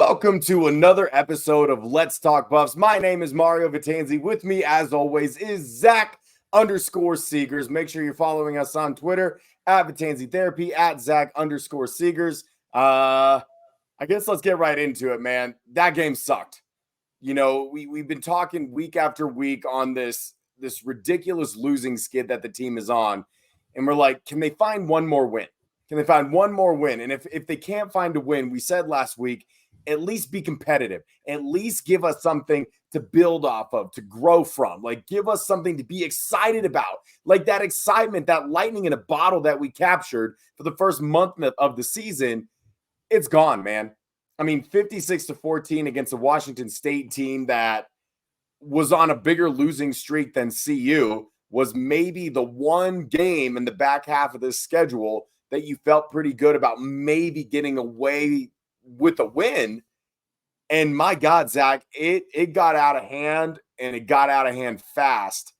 Welcome to another episode of Let's Talk Buffs. My name is Mario Vitanzi. With me, as always, is Zach_Seegers. Make sure you're following us on Twitter at Vitanzi Therapy, at Zach_Seegers. I guess let's get right into it, man. That game sucked. You know, we've been talking week after week on this ridiculous losing skid that the team is on. And we're like, can they find one more win? Can they find one more win? And if they can't find a win, we said last week, at least be competitive. At least give us something to build off of, to grow from. Like, give us something to be excited about. Like that excitement, that lightning in a bottle that we captured for the first month of the season, it's gone, man. I mean, 56-14 against the Washington State team that was on a bigger losing streak than CU was maybe the one game in the back half of this schedule that you felt pretty good about maybe getting away with a win. And my God, Zach, it got out of hand, and it got out of hand fast.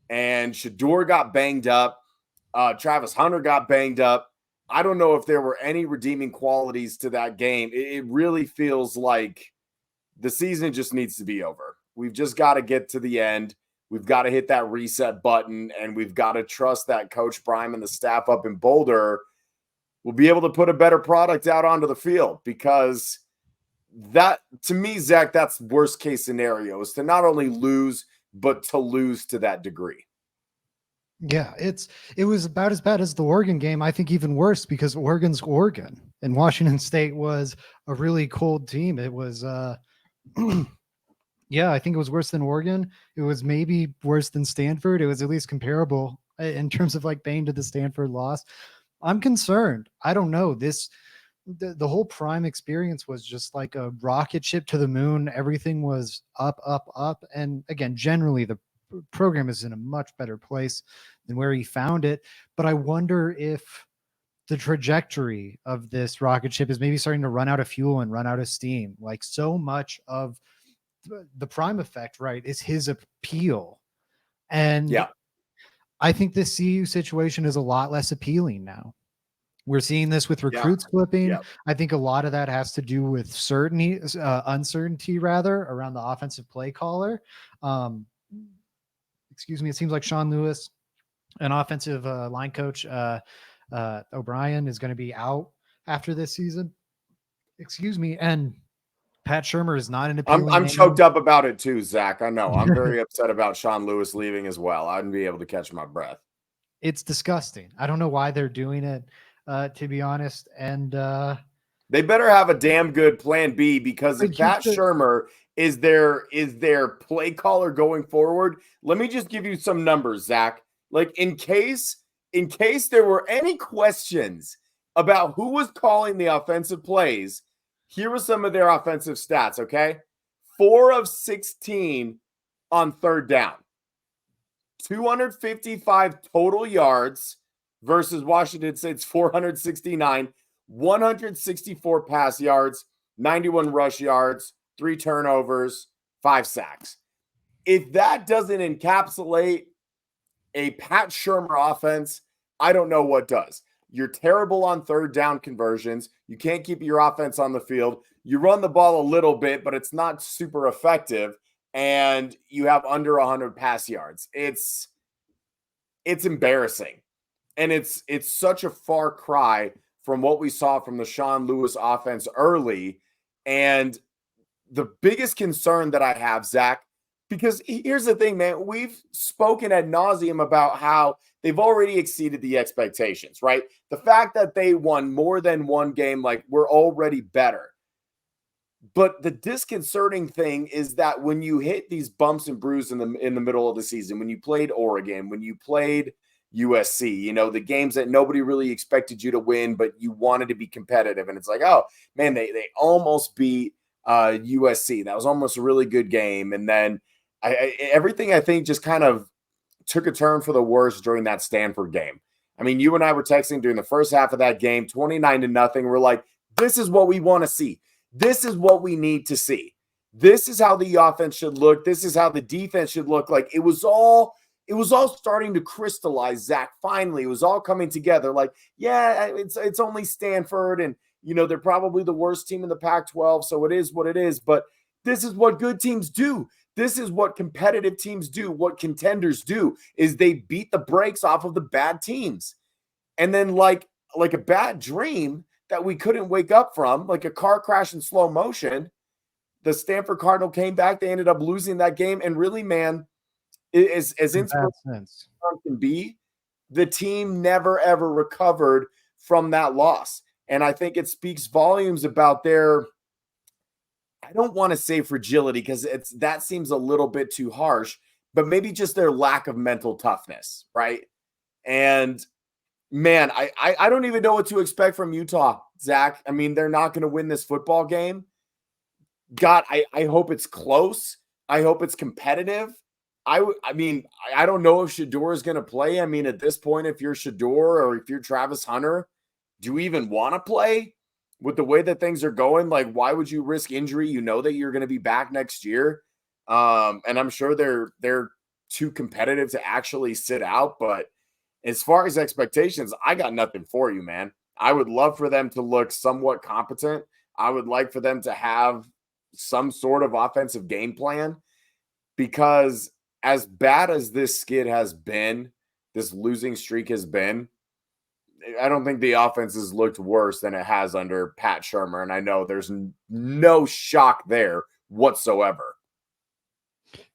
And Shedeur got banged up. Travis Hunter got banged up. I don't know if there were any redeeming qualities to that game. It really feels like the season just needs to be over. We've just got to get to the end. We've got to hit that reset button, and we've got to trust that Coach Prime and the staff up in Boulder will be able to put a better product out onto the field, because that, to me, Zach, that's worst case scenario, is to not only lose, but to lose to that degree. Yeah, it was about as bad as the Oregon game. I think even worse, because Oregon's Oregon and Washington State was a really cold team. It was, yeah, I think it was worse than Oregon. It was maybe worse than Stanford. It was at least comparable in terms of like paying to the Stanford loss. I'm concerned. I don't know. The whole Prime experience was just like a rocket ship to the moon. Everything was up, up, up. And again, generally the program is in a much better place than where he found it. But I wonder if the trajectory of this rocket ship is maybe starting to run out of fuel and run out of steam. Like, so much of the Prime effect, right, is his appeal. And yeah, I think this CU situation is a lot less appealing now. We're seeing this with recruits flipping. Yeah. I think a lot of that has to do with uncertainty rather, around the offensive play caller. Excuse me. It seems like Sha Lewis, an offensive line coach, O'Brien, is going to be out after this season. Excuse me. And Pat Shurmur is not an appealing I'm choked up about it too, Zach. I know. I'm very upset about Sha Lewis leaving as well. I wouldn't be able to catch my breath. It's disgusting. I don't know why they're doing it, to be honest. And they better have a damn good plan B, because if Pat Shurmur is their play caller going forward, let me just give you some numbers, Zach. Like, in case there were any questions about who was calling the offensive plays, here were some of their offensive stats, okay? 4 of 16 on third down. 255 total yards versus Washington State's 469. 164 pass yards, 91 rush yards, 3 turnovers, 5 sacks. If that doesn't encapsulate a Pat Shurmur offense, I don't know what does. You're terrible on third down conversions. You can't keep your offense on the field. You run the ball a little bit, but it's not super effective. And you have under 100 pass yards. It's embarrassing. And it's such a far cry from what we saw from the Sha Lewis offense early. And the biggest concern that I have, Zach, because here's the thing, man, we've spoken ad nauseum about how they've already exceeded the expectations, right? The fact that they won more than one game, like, we're already better. But the disconcerting thing is that when you hit these bumps and bruises in the middle of the season, when you played Oregon, when you played USC, you know, the games that nobody really expected you to win, but you wanted to be competitive. And it's like, oh, man, they almost beat USC. That was almost a really good game. And then everything, I think, just kind of took a turn for the worse during that Stanford game. I mean, you and I were texting during the first half of that game, 29-0. We're like, this is what we want to see. This is what we need to see. This is how the offense should look. This is how the defense should look. Like, it was all starting to crystallize, Zach. Finally, it was all coming together. Like, yeah, it's only Stanford, and They're probably the worst team in the Pac-12, so it is what it is. But this is what good teams do. This is what competitive teams do. What contenders do is they beat the brakes off of the bad teams. And then like a bad dream that we couldn't wake up from, like a car crash in slow motion, the Stanford Cardinal came back. They ended up losing that game. And really, man, as inspirational as it can be, the team never, ever recovered from that loss. And I think it speaks volumes about their, I don't want to say fragility because that seems a little bit too harsh, but maybe just their lack of mental toughness, right? And man, I don't even know what to expect from Utah, Zach. I mean, they're not going to win this football game. God, I hope it's close. I hope it's competitive. I don't know if Shador is going to play. I mean, at this point, if you're Shador or if you're Travis Hunter, do you even want to play with the way that things are going? Like, why would you risk injury? You know that you're going to be back next year. And I'm sure they're too competitive to actually sit out. But as far as expectations, I got nothing for you, man. I would love for them to look somewhat competent. I would like for them to have some sort of offensive game plan, because as bad as this skid has been, this losing streak has been, I don't think the offense has looked worse than it has under Pat Shurmur. And I know there's no shock there whatsoever.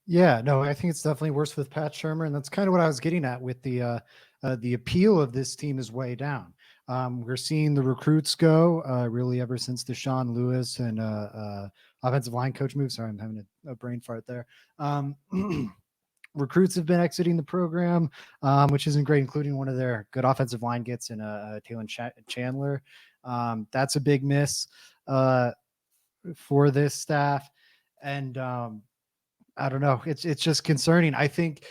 Yeah, no, I think it's definitely worse with Pat Shurmur. And that's kind of what I was getting at with the appeal of this team is way down. We're seeing the recruits go really ever since the Sha Lewis and offensive line coach move. Sorry, I'm having a brain fart there. Recruits have been exiting the program, which isn't great, including one of their good offensive line gets in Taylor Chandler. That's a big miss for this staff. And I don't know. It's just concerning. I think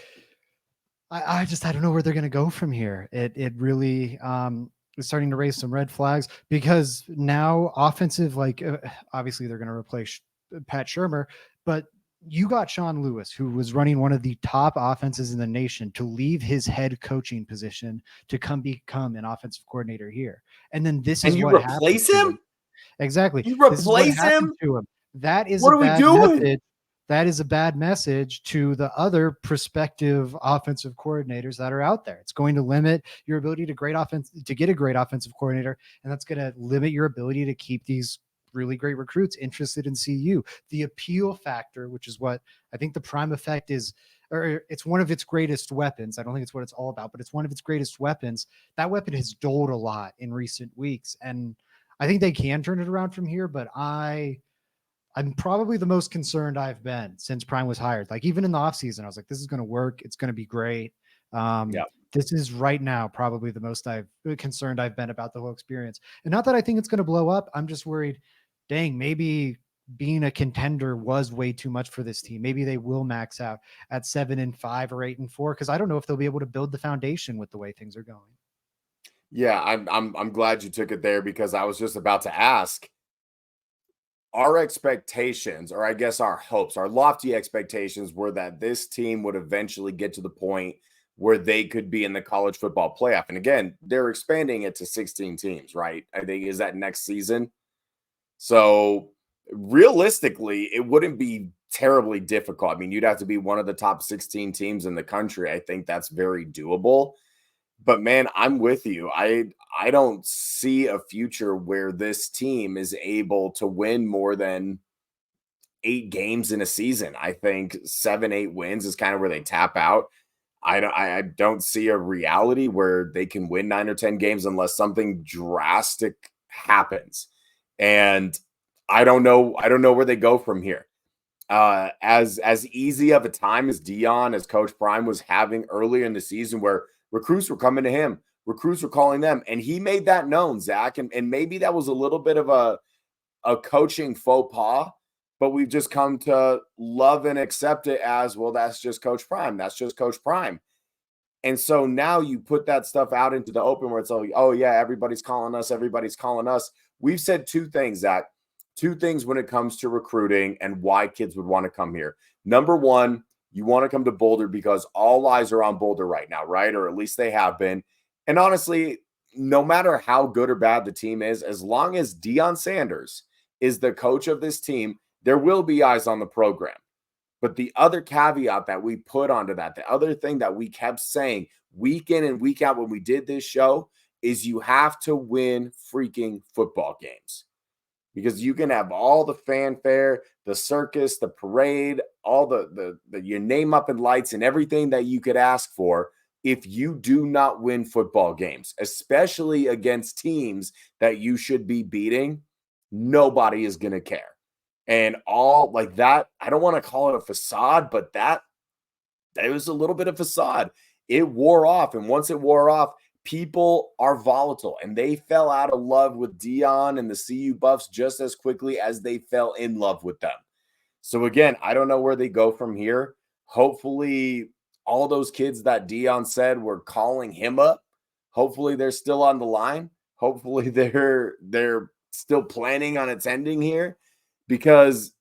I don't know where they're going to go from here. It really is starting to raise some red flags, because now offensive, obviously they're going to replace Pat Shurmur, but you got Sha Lewis, who was running one of the top offenses in the nation, to leave his head coaching position to come become an offensive coordinator here. And then this is what replace him? Exactly. You replace him to him. That is what a are we bad doing? message. That is a bad message to the other prospective offensive coordinators that are out there. It's going to limit your ability to get a great offensive coordinator, and that's going to limit your ability to keep these really great recruits interested in CU. The appeal factor, which is what I think the prime effect is, or it's one of its greatest weapons. I don't think it's what it's all about, but it's one of its greatest weapons. That weapon has dulled a lot in recent weeks, and I think they can turn it around from here, but I'm probably the most concerned I've been since Prime was hired. Like, even in the offseason, I was like, this is going to work. It's going to be great. This is right now probably the most concerned I've been about the whole experience. And not that I think it's going to blow up. I'm just worried, dang, maybe being a contender was way too much for this team. Maybe they will max out at 7-5 or 8-4, because I don't know if they'll be able to build the foundation with the way things are going. Yeah, I'm glad you took it there, because I was just about to ask. Our expectations, or I guess our hopes, our lofty expectations, were that this team would eventually get to the point where they could be in the college football playoff. And again, they're expanding it to 16 teams, right? I think, is that next season? So realistically, it wouldn't be terribly difficult. I mean, you'd have to be one of the top 16 teams in the country. I think that's very doable. But man, I'm with you. I don't see a future where this team is able to win more than 8 games in a season. I think 7-8 wins is kind of where they tap out. I don't see a reality where they can win 9 or 10 games unless something drastic happens. And I don't know where they go from here. As easy of a time as Dion, as Coach Prime was having earlier in the season, where recruits were coming to him, recruits were calling them, and he made that known, Zach. And maybe that was a little bit of a coaching faux pas, but we've just come to love and accept it as, well, that's just Coach Prime. That's just Coach Prime. And so now you put that stuff out into the open where it's like, oh yeah, everybody's calling us. Everybody's calling us. We've said 2 things, Zach. 2 things when it comes to recruiting and why kids would want to come here. Number one, you want to come to Boulder because all eyes are on Boulder right now, right? Or at least they have been. And honestly, no matter how good or bad the team is, as long as Dion Sanders is the coach of this team, there will be eyes on the program. But the other caveat that we put onto that, the other thing that we kept saying week in and week out when we did this show, is you have to win freaking football games. Because you can have all the fanfare, the circus, the parade, all the you name up in lights and everything that you could ask for. If you do not win football games, especially against teams that you should be beating, nobody is going to care. And all like that, I don't want to call it a facade, but that was a little bit of facade. It wore off. And once it wore off, people are volatile, and they fell out of love with Dion and the CU Buffs just as quickly as they fell in love with them. So again, I don't know where they go from here. Hopefully, all those kids that Dion said were calling him up, hopefully they're still on the line. Hopefully they're still planning on its ending here, because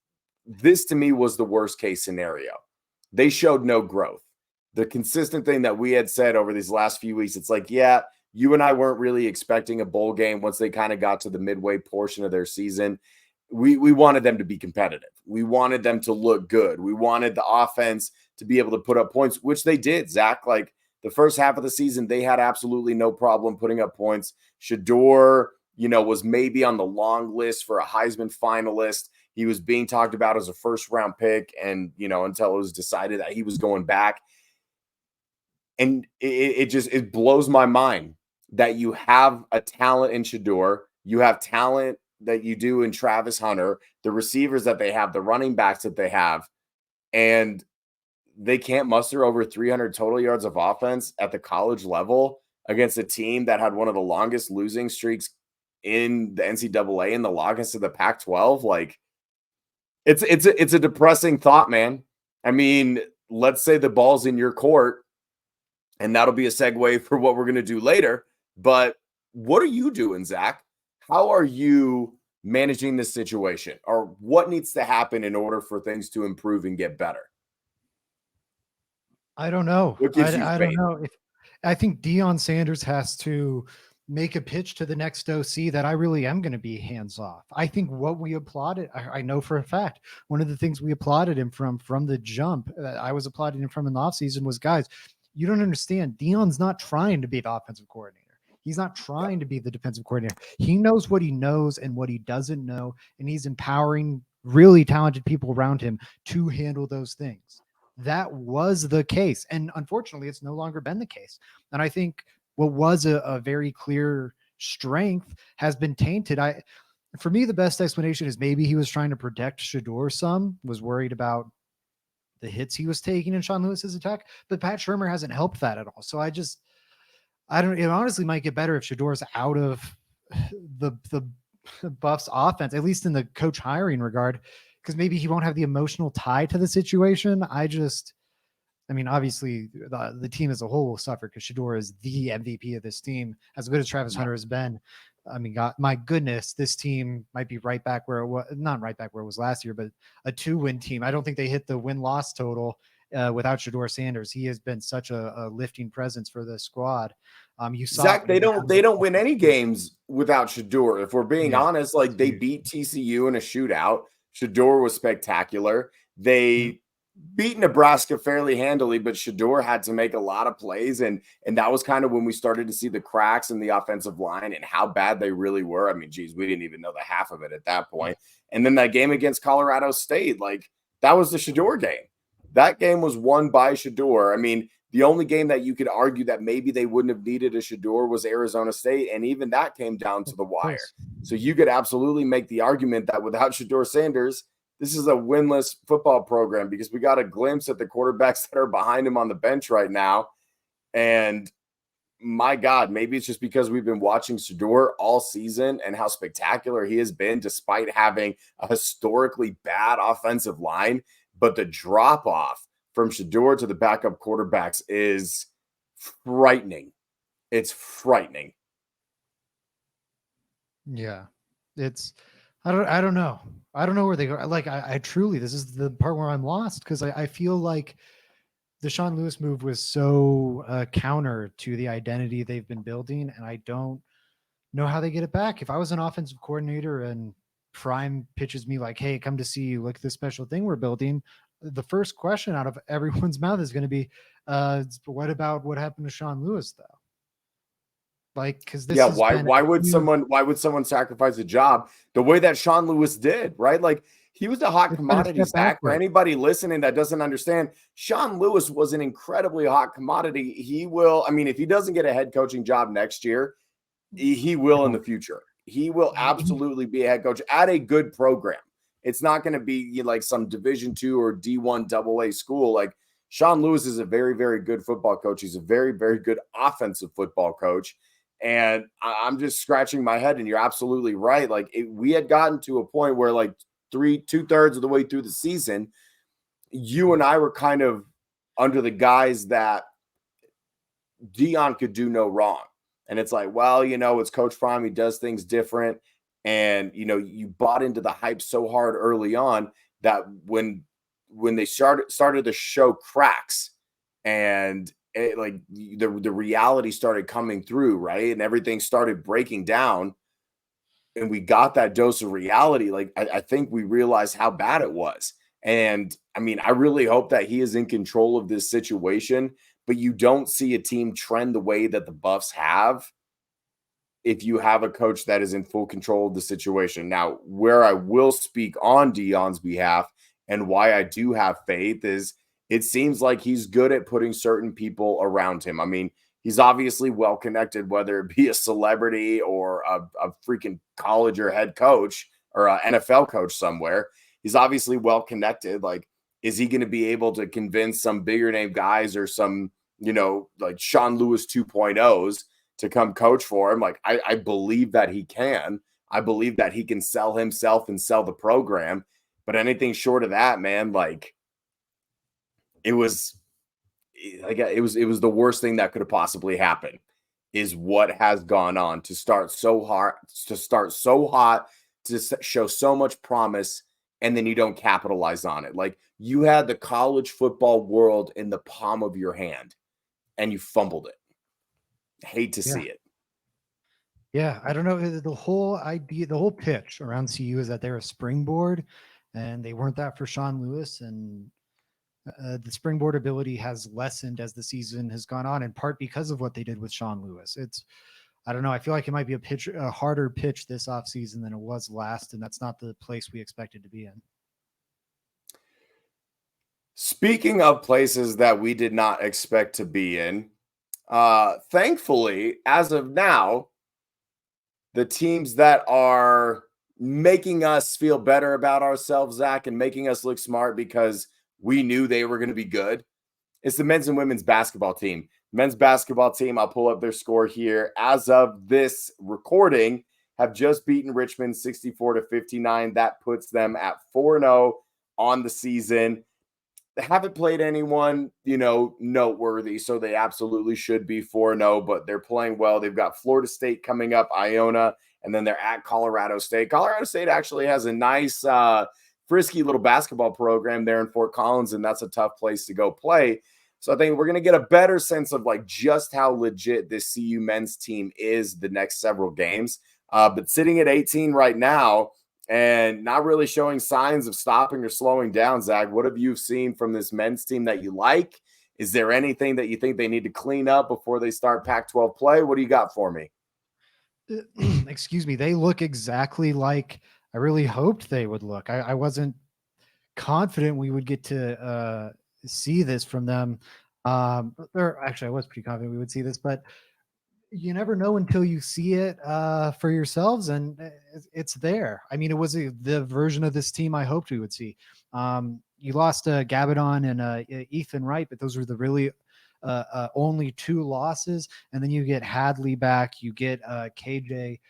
this to me was the worst case scenario. They showed no growth. The consistent thing that we had said over these last few weeks, it's like, yeah, you and I weren't really expecting a bowl game once they kind of got to the midway portion of their season. We wanted them to be competitive. We wanted them to look good. We wanted the offense to be able to put up points, which they did, Zach. Like the first half of the season, they had absolutely no problem putting up points. Shedeur, was maybe on the long list for a Heisman finalist. He was being talked about as a first-round pick, and, until it was decided that he was going back. And it blows my mind that you have a talent in Shedeur. You have talent that you do in Travis Hunter, the receivers that they have, the running backs that they have, and they can't muster over 300 total yards of offense at the college level against a team that had one of the longest losing streaks in the NCAA and the longest of the Pac-12. Like, it's a depressing thought, man. I mean, let's say the ball's in your court, and that'll be a segue for what we're going to do later. But what are you doing, Zach? How are you managing this situation? Or what needs to happen in order for things to improve and get better? I don't know. What gives you I faith? don't know. I think Dion Sanders has to make a pitch to the next OC that I really am going to be hands off. I think what we applauded, I know for a fact, one of the things we applauded him from the jump, I was applauding him from in the offseason was, guys, you don't understand. Dion's not trying to be the offensive coordinator. He's not trying to be the defensive coordinator. He knows what he knows and what he doesn't know, and he's empowering really talented people around him to handle those things. That was the case. And unfortunately, it's no longer been the case. And I think what was a very clear strength has been tainted. For me, the best explanation is maybe he was trying to protect Shedeur some, was worried about the hits he was taking in Sha Lewis's attack, but Pat Shurmur hasn't helped that at all. So I don't, it honestly might get better if Shadeur's out of the Buffs offense, at least in the coach hiring regard, because maybe he won't have the emotional tie to the situation. I mean, obviously the team as a whole will suffer because Shedeur is the MVP of this team, as good as Travis Hunter has been. I mean, God, my goodness, this team might be right back where it was, not right back where it was last year, but a 2-win team. I don't think they hit the win-loss total without Shedeur Sanders. He has been such a lifting presence for the squad. You saw Zach, they don't win any games without Shedeur. If we're being honest, like they beat TCU in a shootout. Shedeur was spectacular. They beat Nebraska fairly handily, but Shedeur had to make a lot of plays, and that was kind of when we started to see the cracks in the offensive line and how bad they really were. I mean, geez, we didn't even know the half of it at that point. And then that game against Colorado State, like that was the Shedeur game. That game was won by Shedeur. I mean, the only game that you could argue that maybe they wouldn't have needed a Shedeur was Arizona State, and even that came down to the wire. So you could absolutely make the argument that without Shedeur Sanders, this is a winless football program, because we got a glimpse at the quarterbacks that are behind him on the bench right now. And my God, maybe it's just because we've been watching Shedeur all season and how spectacular he has been despite having a historically bad offensive line. But the drop off from Shedeur to the backup quarterbacks is frightening. It's frightening. Yeah, I don't know. I don't know where they go. Like, I truly, this is the part where I'm lost, because I feel like the Sean Lewis move was so counter to the identity they've been building, and I don't know how they get it back. If I was an offensive coordinator and Prime pitches me like, "Hey, come to see you. Look at this special thing we're building," the first question out of everyone's mouth is going to be, "What about what happened to Sean Lewis, though?" Like, because this Yeah, has been a huge, why would someone sacrifice a job the way that Sean Lewis did, right? Like he was a hot it's been a commodity, step Zach. For backward. anybody listening that doesn't understand, Sean Lewis was an incredibly hot commodity. He will, I mean, if he doesn't get a head coaching job next year, he will in the No. future. He will absolutely be a head coach at a good program. It's not going to be like some Division two or D1 AA school. Like Sean Lewis is a very, very good football coach. He's a very, very good offensive football coach. And I'm just scratching my head. And you're absolutely right. Like we had gotten to a point where like 2/3 of the way through the season, you and I were kind of under the guise that Dion could do no wrong. And it's like, well, it's Coach Prime. He does things different. And, you bought into the hype so hard early on that when they started to show cracks and the reality started coming through, right? And everything started breaking down and we got that dose of reality. Like, I think we realized how bad it was. And I mean, I really hope that he is in control of this situation, but you don't see a team trend the way that the Buffs have if you have a coach that is in full control of the situation. Now, where I will speak on Dion's behalf and why I do have faith is it seems like he's good at putting certain people around him. I mean, he's obviously well connected, whether it be a celebrity or a freaking college or head coach or an NFL coach somewhere. He's obviously well connected. Like, is he going to be able to convince some bigger name guys or some, like Sean Lewis 2.0s to come coach for him? Like, I believe that he can. I believe that he can sell himself and sell the program. But anything short of that, man, like it was the worst thing that could have possibly happened is what has gone on to start so hot, to show so much promise, and then you don't capitalize on it. Like you had the college football world in the palm of your hand and you fumbled it. Hate to see it. Yeah, I don't know. The whole idea, the whole pitch around CU is that they're a springboard, and they weren't that for Sean Lewis. And the springboard ability has lessened as the season has gone on, in part because of what they did with Sean Lewis. I don't know. I feel like it might be a harder pitch this offseason than it was last, and that's not the place we expected to be in. Speaking of places that we did not expect to be in, thankfully, as of now, the teams that are making us feel better about ourselves, Zach, and making us look smart because we knew they were going to be good, it's the men's and women's basketball team. Men's basketball team, I'll pull up their score here. As of this recording, have just beaten Richmond 64-59. That puts them at 4-0 on the season. They haven't played anyone, noteworthy, so they absolutely should be 4-0, but they're playing well. They've got Florida State coming up, Iona, and then they're at Colorado State. Colorado State actually has a nice, frisky little basketball program there in Fort Collins, and that's a tough place to go play. So I think we're going to get a better sense of like just how legit this CU men's team is the next several games. But sitting at 18 right now, and not really showing signs of stopping or slowing down, Zach, what have you seen from this men's team that you like? Is there anything that you think they need to clean up before they start Pac-12 play? What do you got for me? Excuse me. They look exactly like I really hoped they would look. I wasn't confident we would get to see this from them. Or actually, I was pretty confident we would see this, but you never know until you see it for yourselves, and it's there. I mean, it was the version of this team I hoped we would see. You lost Gabadon and Ethan Wright, but those were the really only two losses. And then you get Hadley back, you get KJ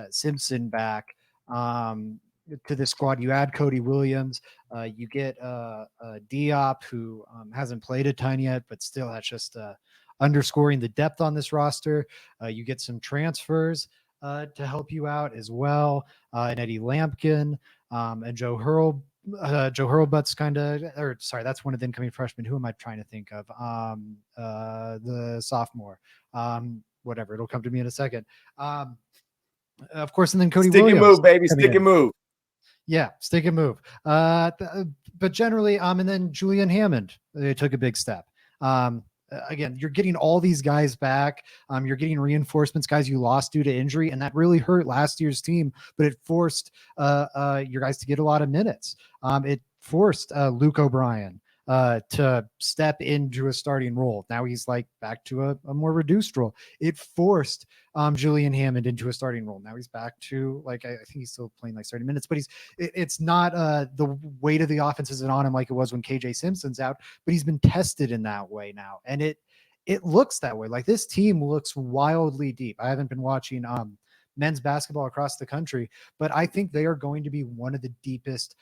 Simpson back to the squad. You add Cody Williams, you get Diop, who hasn't played a ton yet, but still that's just underscoring the depth on this roster. You get some transfers to help you out as well, and Eddie Lampkin and Joe Hurl Joe Hurlbut's that's one of the incoming freshmen. Who am I trying to think of? The sophomore. Whatever, it'll come to me in a second. Of course, and then Cody Stick and Williams. move, baby. Stick and move. Yeah, stick and move. But generally, and then Julian Hammond, they took a big step. Again, you're getting all these guys back. You're getting reinforcements, guys you lost due to injury, and that really hurt last year's team. But it forced your guys to get a lot of minutes. It forced Luke O'Brien to step into a starting role. Now he's like back to a more reduced role. It forced Julian Hammond into a starting role. Now he's back to like, I think he's still playing like 30 minutes, but it's not the weight of the offense isn't on him like it was when KJ Simpson's out, but he's been tested in that way now. And it looks that way. Like this team looks wildly deep. I haven't been watching men's basketball across the country, but I think they are going to be one of the deepest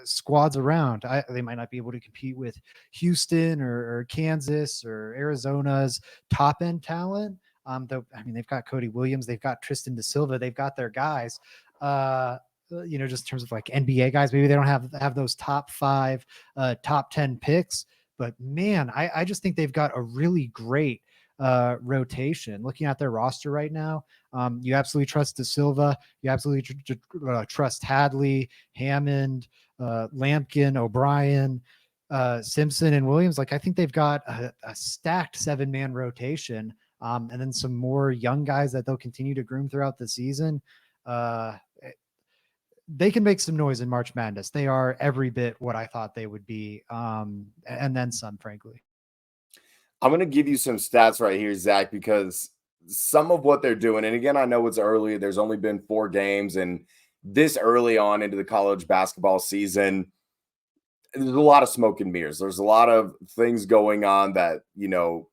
squads around. They might not be able to compete with Houston or Kansas or Arizona's top end talent. Though, I mean, they've got Cody Williams, they've got Tristan Da Silva, they've got their guys. Just in terms of like NBA guys, maybe they don't have those top 5, top 10 picks. But man, I just think they've got a really great rotation. Looking at their roster right now, you absolutely trust Da Silva. You absolutely trust Hadley, Hammond, Lampkin, O'Brien, Simpson, and Williams. Like I think they've got a stacked 7-man rotation, and then some more young guys that they'll continue to groom throughout the season. They can make some noise in March Madness. They are every bit what I thought they would be, and then some, frankly. I'm going to give you some stats right here, Zach, because some of what they're doing, and again, I know it's early. There's only been 4 games, and this early on into the college basketball season, there's a lot of smoke and mirrors. There's a lot of things going on that,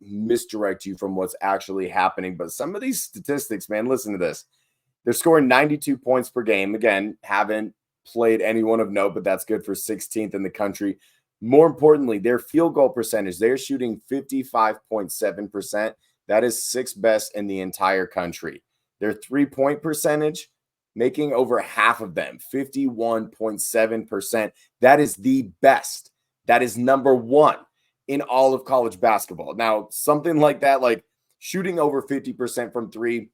misdirect you from what's actually happening. But some of these statistics, man, listen to this. They're scoring 92 points per game. Again, haven't played anyone of note, but that's good for 16th in the country. More importantly, their field goal percentage, they're shooting 55.7%. That is 6th best in the entire country. Their 3-point percentage, making over half of them, 51.7%. That is the best. That is number 1 in all of college basketball. Now, something like that, like shooting over 50% from 3,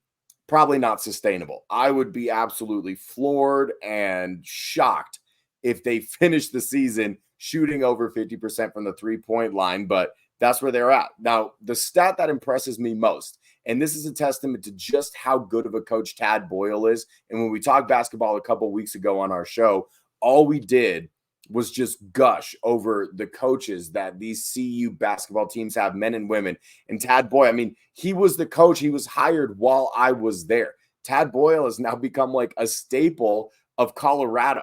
probably not sustainable. I would be absolutely floored and shocked if they finish the season shooting over 50% from the 3-point line, but that's where they're at. Now, the stat that impresses me most, and this is a testament to just how good of a coach Tad Boyle is, and when we talked basketball a couple weeks ago on our show, all we did was just gush over the coaches that these CU basketball teams have, men and women. And Tad Boyle, I mean, he was the coach. He was hired while I was there. Tad Boyle has now become like a staple of Colorado.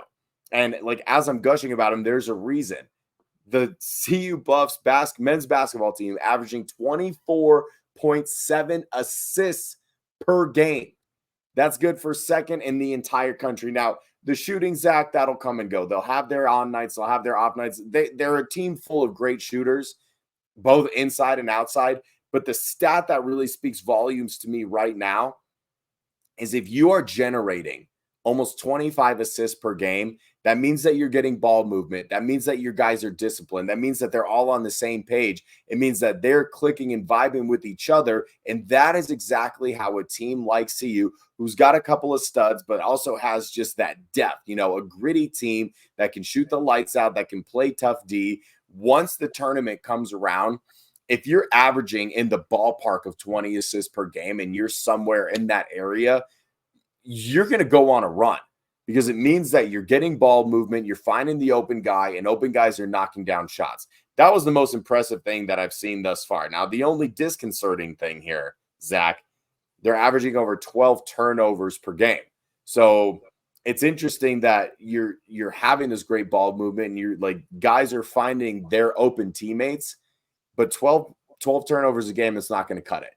And like, as I'm gushing about him, there's a reason. The CU Buffs men's basketball team averaging 24.7 assists per game. That's good for 2nd in the entire country. Now, the shooting, Zach, that'll come and go. They'll have their on nights. They'll have their off nights. They're a team full of great shooters, both inside and outside. But the stat that really speaks volumes to me right now is if you are generating almost 25 assists per game, that means that you're getting ball movement. That means that your guys are disciplined. That means that they're all on the same page. It means that they're clicking and vibing with each other. And that is exactly how a team like CU, who's got a couple of studs, but also has just that depth, a gritty team that can shoot the lights out, that can play tough D. Once the tournament comes around, if you're averaging in the ballpark of 20 assists per game and you're somewhere in that area, you're going to go on a run. Because it means that you're getting ball movement, you're finding the open guy, and open guys are knocking down shots. That was the most impressive thing that I've seen thus far. Now, the only disconcerting thing here, Zach, they're averaging over 12 turnovers per game. So it's interesting that you're having this great ball movement, and you're like, guys are finding their open teammates, but 12 turnovers a game is not going to cut it.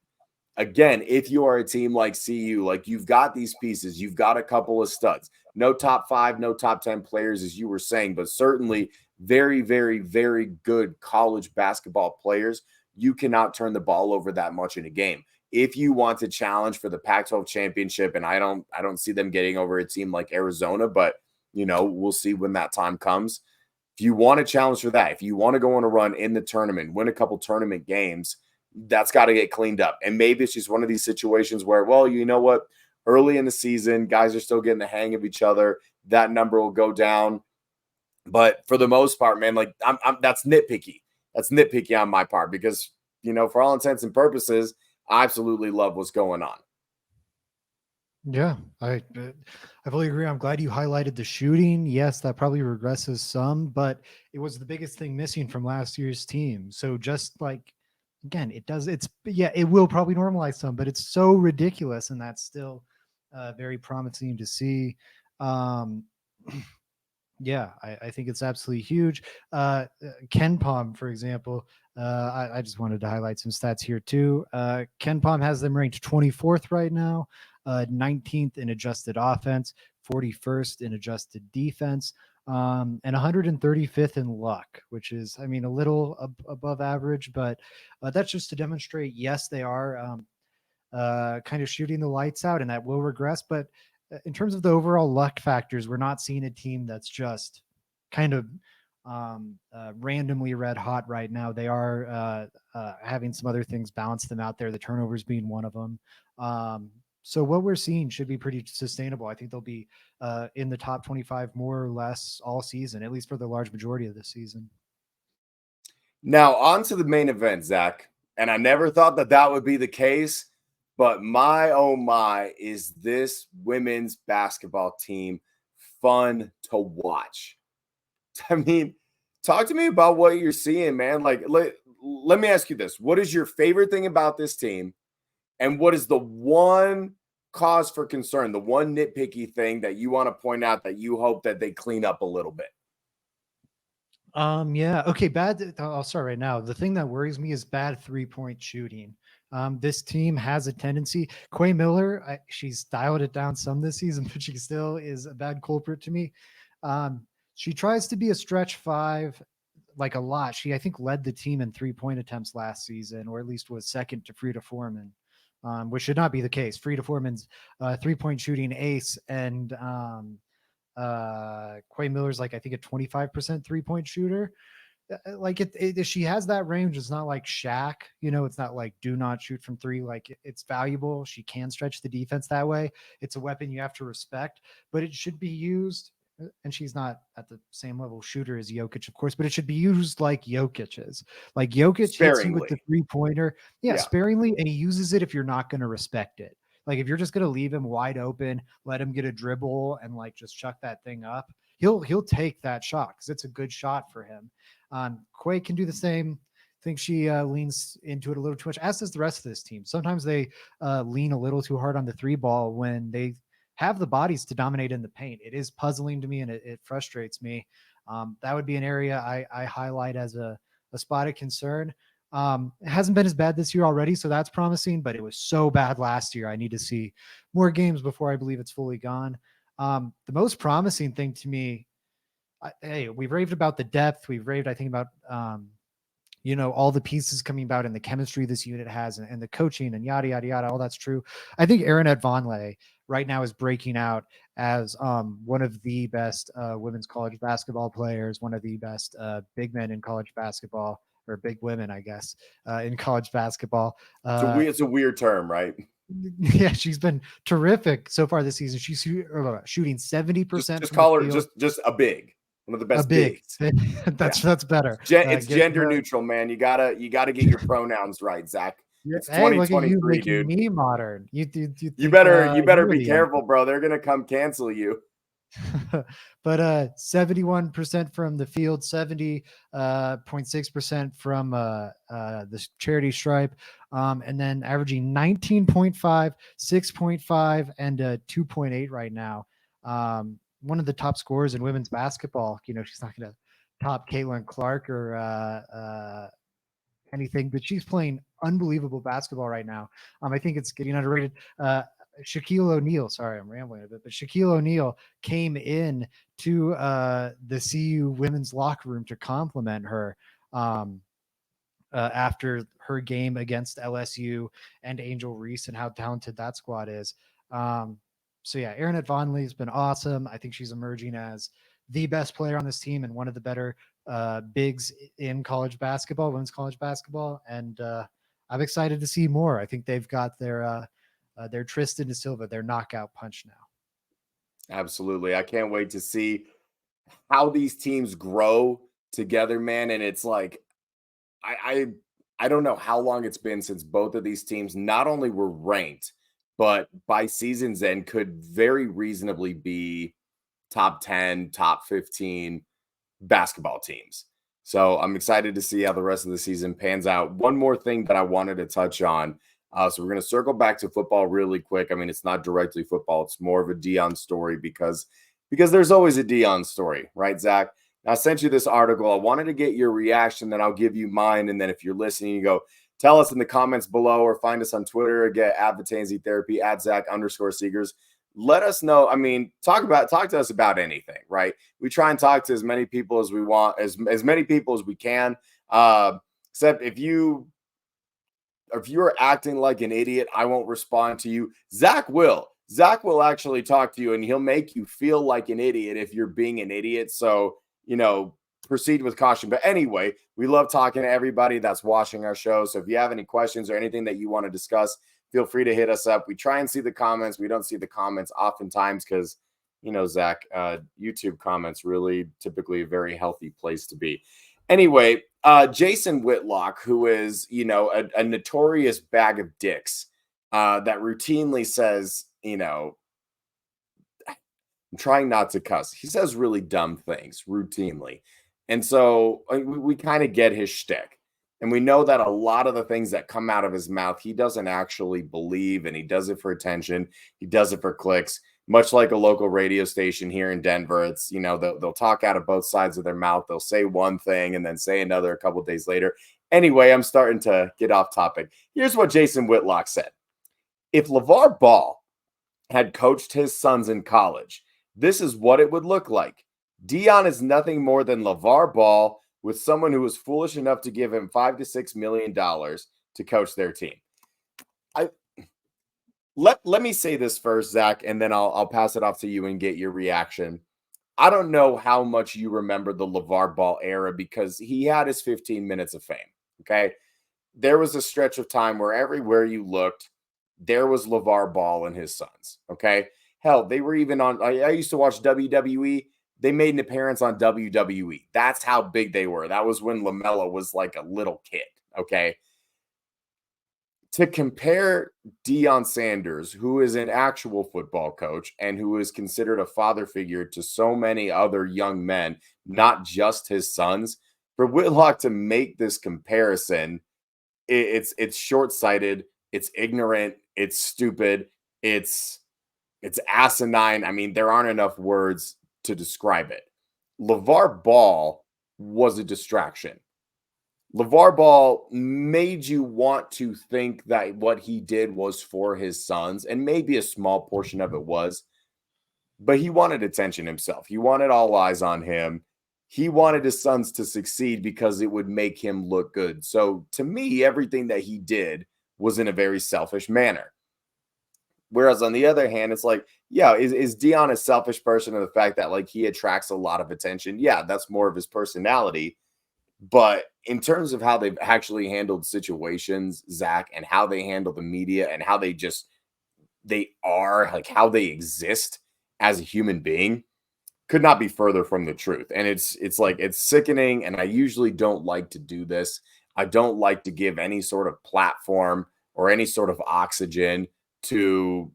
Again, if you are a team like CU, like you've got these pieces, you've got a couple of studs, no top 5, no top 10 players, as you were saying, but certainly very, very, very good college basketball players. You cannot turn the ball over that much in a game. If you want to challenge for the Pac-12 championship, and I don't see them getting over a team like Arizona, but We'll see when that time comes. If you want to challenge for that, if you want to go on a run in the tournament, win a couple tournament games, that's got to get cleaned up. And maybe it's just one of these situations where, well, you know what? Early in the season, guys are still getting the hang of each other. That number will go down. But for the most part, man, like that's nitpicky. That's nitpicky on my part because, for all intents and purposes, I absolutely love what's going on. Yeah, I fully agree. I'm glad you highlighted the shooting. Yes, that probably regresses some, but it was the biggest thing missing from last year's team. So just like, again, it will probably normalize some, but it's so ridiculous, and that's still very promising to see. Um, yeah, I think it's absolutely huge. Ken Palm, for example, I just wanted to highlight some stats here too. Ken Palm has them ranked 24th right now, 19th in adjusted offense, 41st in adjusted defense, and 135th in luck, which is, a little above average, but that's just to demonstrate, yes, they are kind of shooting the lights out, and that will regress. But in terms of the overall luck factors, we're not seeing a team that's just kind of randomly red hot right now. They are having some other things balance them out there, the turnovers being one of them. So what we're seeing should be pretty sustainable. I think they'll be in the top 25 more or less all season, at least for the large majority of the season. Now, on to the main event, Zach. And I never thought that would be the case, but my, oh my, is this women's basketball team fun to watch. I mean, talk to me about what you're seeing, man. Like, let me ask you this. What is your favorite thing about this team? And what is the one cause for concern, the one nitpicky thing that you want to point out that you hope that they clean up a little bit? Yeah. Okay. I'll start right now. The thing that worries me is bad 3-point shooting. This team has a tendency. Quay Miller, she's dialed it down some this season, but she still is a bad culprit to me. She tries to be a stretch five like a lot. She, I think, led the team in 3-point attempts last season, or at least was second to Frida Foreman, which should not be the case. Frida Foreman's 3-point shooting ace, and Quay Miller's like, I think, a 25% 3-point shooter. Like she has that range. It's not like Shaq, it's not like do not shoot from three. Like it's valuable. She can stretch the defense that way. It's a weapon you have to respect, but it should be used. And she's not at the same level shooter as Jokic, of course, but it should be used like Jokic is. Like Jokic hits you with the 3-pointer, sparingly, and he uses it if you're not going to respect it. Like if you're just going to leave him wide open, let him get a dribble and like just chuck that thing up, he'll take that shot because it's a good shot for him. Quay can do the same. I think she leans into it a little too much, as does the rest of this team. Sometimes they lean a little too hard on the 3 ball when they have the bodies to dominate in the paint. It is puzzling to me, and it frustrates me. That would be an area I highlight as a spot of concern. It hasn't been as bad this year already, so that's promising, but it was so bad last year. I need to see more games before I believe it's fully gone. The most promising thing to me, hey, we've raved about the depth. We've raved, I think, about all the pieces coming about and the chemistry this unit has, and the coaching and yada yada yada. All that's true. I think Aaronette Vonleh right now is breaking out as one of the best women's college basketball players, one of the best big men in college basketball, or big women, I guess, in college basketball. It's a weird term, right? Yeah, she's been terrific so far this season. She's shooting 70%. Just call her just a big. One of the best bigs. That's better. It's gender neutral, man. You gotta get your pronouns right, Zach. It's 2023, dude. Me modern. You better be careful, bro. They're gonna come cancel you. But 71% from the field, 70.6% from the charity stripe, and then averaging 19.5, 6.5, and 2.8 right now. One of the top scorers in women's basketball. She's not going to top Caitlin Clark or anything, but she's playing unbelievable basketball right now. I think it's getting underrated. Shaquille O'Neal, sorry, I'm rambling a bit, but Shaquille O'Neal came in to the CU women's locker room to compliment her after her game against LSU and Angel Reese and how talented that squad is. So yeah, Aaron Vonleh has been awesome. I think she's emerging as the best player on this team and one of the better bigs in college basketball, women's college basketball. And I'm excited to see more. I think they've got their Tristan da Silva, their knockout punch now. Absolutely. I can't wait to see how these teams grow together, man. And it's like I I don't know how long it's been since both of these teams not only were ranked, but by season's end could very reasonably be top 10, top 15 basketball teams. So I'm excited to see how the rest of the season pans out. One more thing that I wanted to touch on. So we're going to circle back to football really quick. I mean, it's not directly football; it's more of a Dion story because there's always a Dion story, right, Zach? I sent you this article. I wanted to get your reaction, then I'll give you mine. And then if you're listening, you go tell us in the comments below or find us on Twitter again at Vitanzi Therapy at Zach_Seegers. Let us know. I mean, talk to us about anything, right? We try and talk to as many people as we want, as many people as we can. Except if you're acting like an idiot, I won't respond to you. Zach will. Zach will actually talk to you and he'll make you feel like an idiot if you're being an idiot. So, proceed with caution. But anyway, we love talking to everybody that's watching our show. So if you have any questions or anything that you want to discuss, feel free to hit us up. We try and see the comments. We don't see the comments oftentimes because, Zach, YouTube comments really typically a very healthy place to be. Anyway, Jason Whitlock, who is, a notorious bag of dicks that routinely says, I'm trying not to cuss. He says really dumb things routinely. And so we kind of get his shtick. And we know that a lot of the things that come out of his mouth, he doesn't actually believe, and he does it for attention. He does it for clicks, much like a local radio station here in Denver. It's, they'll talk out of both sides of their mouth. They'll say one thing and then say another a couple of days later. Anyway, I'm starting to get off topic. Here's what Jason Whitlock said. If LeVar Ball had coached his sons in college, this is what it would look like. Dion is nothing more than LeVar Ball with someone who was foolish enough to give him $5 to $6 million to coach their team. Let me say this first, Zach, and then I'll pass it off to you and get your reaction. I don't know how much you remember the LeVar Ball era because he had his 15 minutes of fame. Okay. There was a stretch of time where everywhere you looked, there was LeVar Ball and his sons. Okay. Hell, they were even on. I used to watch WWE. They made an appearance on WWE. That's how big they were. That was when LaMelo was like a little kid. Okay. To compare Dion Sanders, who is an actual football coach and who is considered a father figure to so many other young men, not just his sons, for Whitlock to make this comparison, it's short-sighted, it's ignorant, it's stupid, it's asinine. I mean, there aren't enough words to describe it. LeVar Ball was a distraction. LeVar Ball made you want to think that what he did was for his sons, and maybe a small portion of it was, but he wanted attention himself. He wanted all eyes on him. He wanted his sons to succeed because it would make him look good. So to me, everything that he did was in a very selfish manner. Whereas on the other hand, it's like, yeah, is Dion a selfish person in the fact that like he attracts a lot of attention? Yeah, that's more of his personality. But in terms of how they've actually handled situations, Zach, and how they handle the media and how they are, like how they exist as a human being, could not be further from the truth. And it's sickening. And I usually don't like to do this. I don't like to give any sort of platform or any sort of oxygen to,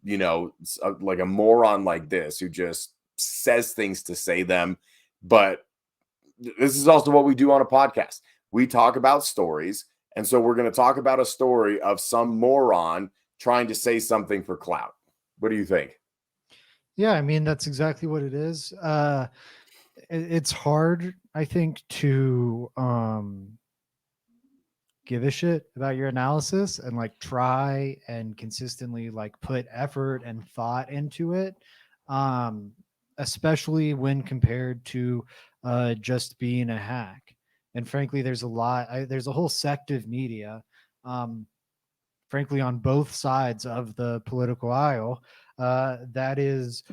like a moron like this who just says things to say them. But this is also what we do on a podcast. We talk about stories. And so we're going to talk about a story of some moron trying to say something for clout. What do you think? Yeah, I mean, that's exactly what it is. It's hard, I think, to give a shit about your analysis and like try and consistently like put effort and thought into it, especially when compared to just being a hack. And frankly, there's a whole sect of media, frankly, on both sides of the political aisle, That is,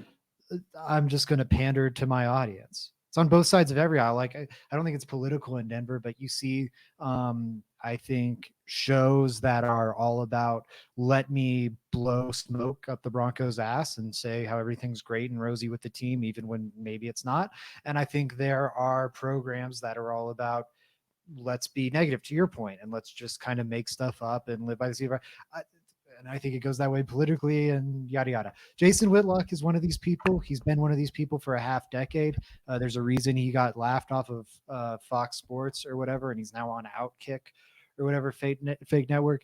I'm just going to pander to my audience. It's on both sides of every aisle. Like I don't think it's political in Denver, but you see, I think shows that are all about let me blow smoke up the Broncos' ass and say how everything's great and rosy with the team, even when maybe it's not. And I think there are programs that are all about let's be negative to your point and let's just kind of make stuff up and live by the seat of our, and I think it goes that way politically and yada yada. Jason Whitlock is one of these people. He's been one of these people for a half decade. There's a reason he got laughed off of Fox Sports or whatever, and he's now on Outkick or whatever fake network.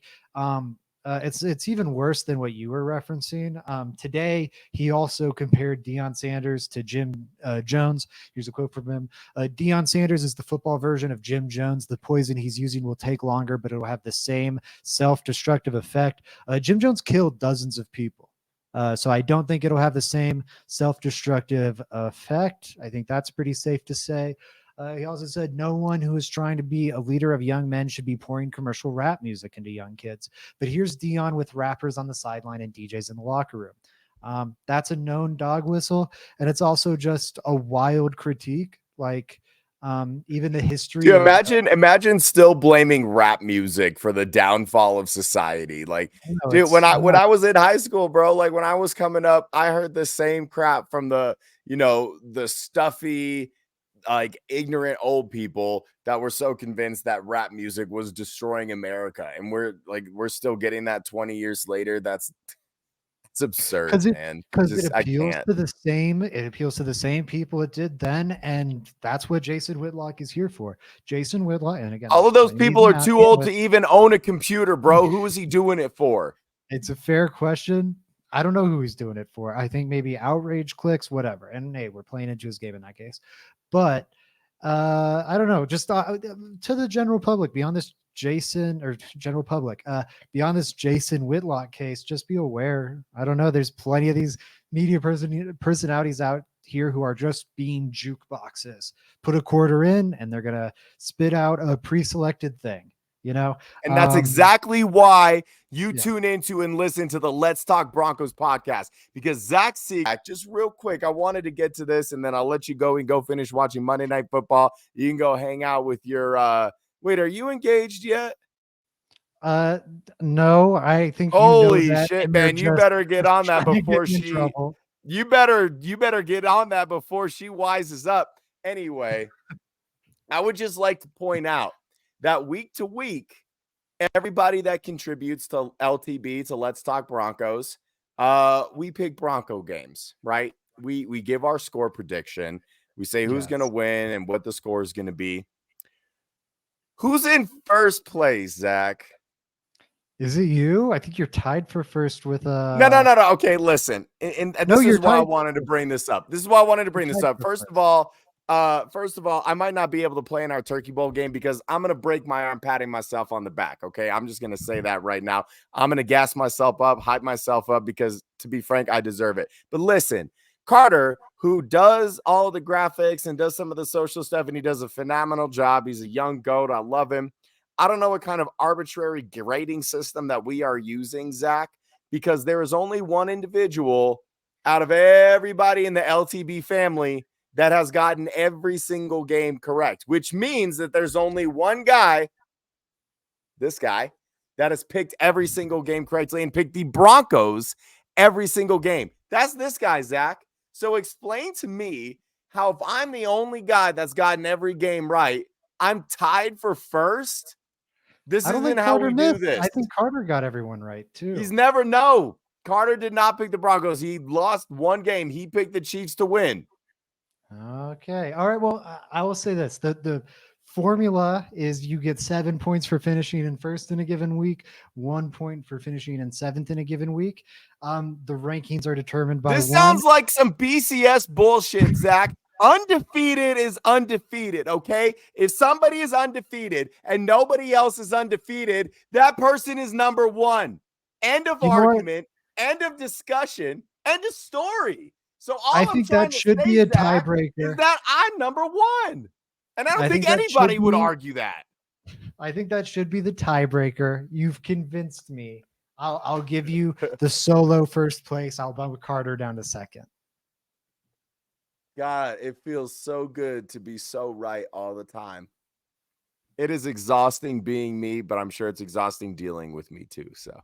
It's even worse than what you were referencing. Today, he also compared Dion Sanders to Jim Jones. Here's a quote from him. Dion Sanders is the football version of Jim Jones. The poison he's using will take longer, but it'll have the same self-destructive effect. Jim Jones killed dozens of people. So I don't think it'll have the same self-destructive effect. I think that's pretty safe to say. He also said no one who is trying to be a leader of young men should be pouring commercial rap music into young kids. But here's Dion with rappers on the sideline and DJs in the locker room. That's a known dog whistle. And it's also just a wild critique. Like even the history. Dude, imagine still blaming rap music for the downfall of society. Like, dude, when I was in high school, bro, like when I was coming up, I heard the same crap from the stuffy, like ignorant old people that were so convinced that rap music was destroying America. And we're still getting that 20 years later. It's absurd, man. Because it appeals to the same people it did then. And that's what Jason Whitlock is here for. Jason Whitlock. And again, all of those people are too old to even own a computer, bro. Who is he doing it for? It's a fair question. I don't know who he's doing it for. I think maybe outrage clicks, whatever. And hey, we're playing into his game in that case. But I don't know, just to the general public, beyond this Jason Whitlock case, just be aware. I don't know. There's plenty of these media personalities out here who are just being jukeboxes. Put a quarter in and they're going to spit out a pre-selected thing. And that's exactly why you tune into and listen to the Let's Talk Broncos podcast, because Zach Seeg, just real quick, I wanted to get to this and then I'll let you go and go finish watching Monday Night Football. You can go hang out with your, wait, are you engaged yet? No, I think, holy shit, man, you better get on that before you better get on that before she wises up. Anyway, I would just like to point out that week to week, everybody that contributes to LTB, to Let's Talk Broncos, we pick Bronco games, right? We give our score prediction. We say who's going to win and what the score is going to be. Who's in first place, Zach? Is it you? I think you're tied for first with No. Okay, listen. And this is why I wanted to bring this up. First of all, I might not be able to play in our Turkey Bowl game because I'm going to break my arm patting myself on the back. Okay. I'm just going to say that right now. I'm going to gas myself up, hype myself up because, to be frank, I deserve it. But listen, Carter, who does all the graphics and does some of the social stuff, and he does a phenomenal job. He's a young goat. I love him. I don't know what kind of arbitrary grading system that we are using, Zach, because there is only one individual out of everybody in the LTB family that has gotten every single game correct, which means that there's only one guy, this guy, that has picked every single game correctly and picked the Broncos every single game. That's this guy, Zach. So explain to me how, if I'm the only guy that's gotten every game right, I'm tied for first. This isn't how we do this. I think Carter got everyone right too. Carter did not pick the Broncos. He lost one game. He picked the Chiefs to win. Okay. All right. Well, I will say this. The formula is you get 7 points for finishing in first in a given week, 1 point for finishing in seventh in a given week. The rankings are determined by this. Sounds like some BCS bullshit, Zach. Undefeated is undefeated, okay? If somebody is undefeated and nobody else is undefeated, that person is number one. End of argument, end of discussion, end of story. So I think that should be a tiebreaker. Is that I'm number one. And I don't think anybody would argue that. I think that should be the tiebreaker. You've convinced me. I'll give you the solo first place. I'll bump Carter down to second. God, it feels so good to be so right all the time. It is exhausting being me, but I'm sure it's exhausting dealing with me too. So,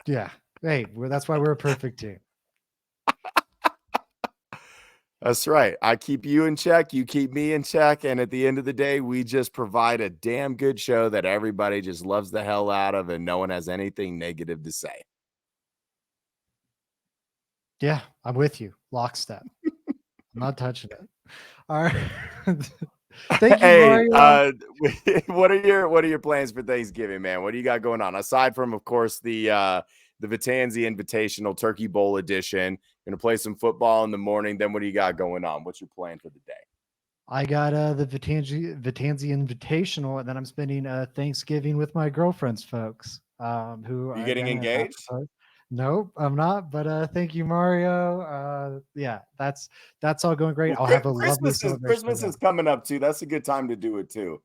yeah. Hey, that's why we're a perfect team. That's right. I keep you in check. You keep me in check. And at the end of the day, we just provide a damn good show that everybody just loves the hell out of and no one has anything negative to say. Yeah, I'm with you. Lockstep. I'm not touching it. All right. Thank you, Mario. What are your plans for Thanksgiving, man? What do you got going on? Aside from, of course, the Vitanzi Invitational Turkey Bowl edition. Gonna play some football in the morning. Then what do you got going on? What's your plan for the day? I got the Vitanzi Invitational, and then I'm spending Thanksgiving with my girlfriend's folks. Who You getting engaged? Nope, I'm not. But thank you, Mario. Yeah, that's all going great. I'll have a lovely celebration. Christmas is coming up too. That's a good time to do it too.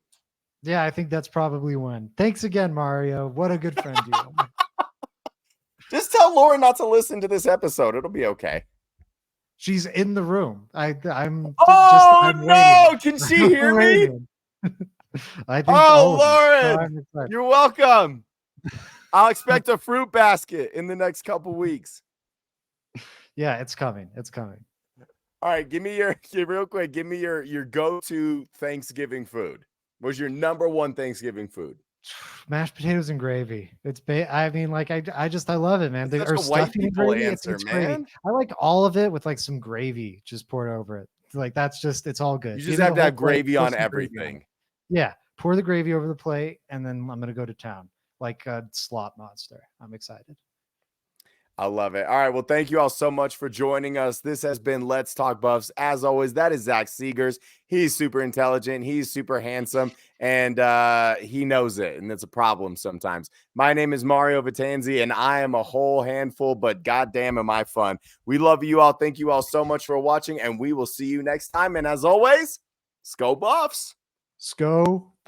Yeah, I think that's probably one. Thanks again, Mario. What a good friend you are. Just tell Lauren not to listen to this episode. It'll be okay. She's in the room. I'm. Oh no! Can she hear me? I think. Oh, Lauren, you're welcome. I'll expect a fruit basket in the next couple weeks. Yeah, it's coming. It's coming. All right, give me your go-to Thanksgiving food. What's your number one Thanksgiving food? Mashed potatoes and gravy. I mean, like I love it, man. That's a white people answer, man. I like all of it with like some gravy just poured over it. Like it's all good. You just have to have gravy on everything. Yeah, pour the gravy over the plate, and then I'm gonna go to town like a slop monster. I'm excited. I love it. All right. Well, thank you all so much for joining us. This has been Let's Talk Buffs. As always, that is Zach Seegers. He's super intelligent. He's super handsome, and he knows it, and it's a problem sometimes. My name is Mario Vitanzi, and I am a whole handful, but goddamn am I fun. We love you all. Thank you all so much for watching, and we will see you next time. And as always, Sko Buffs. Sko Buffs.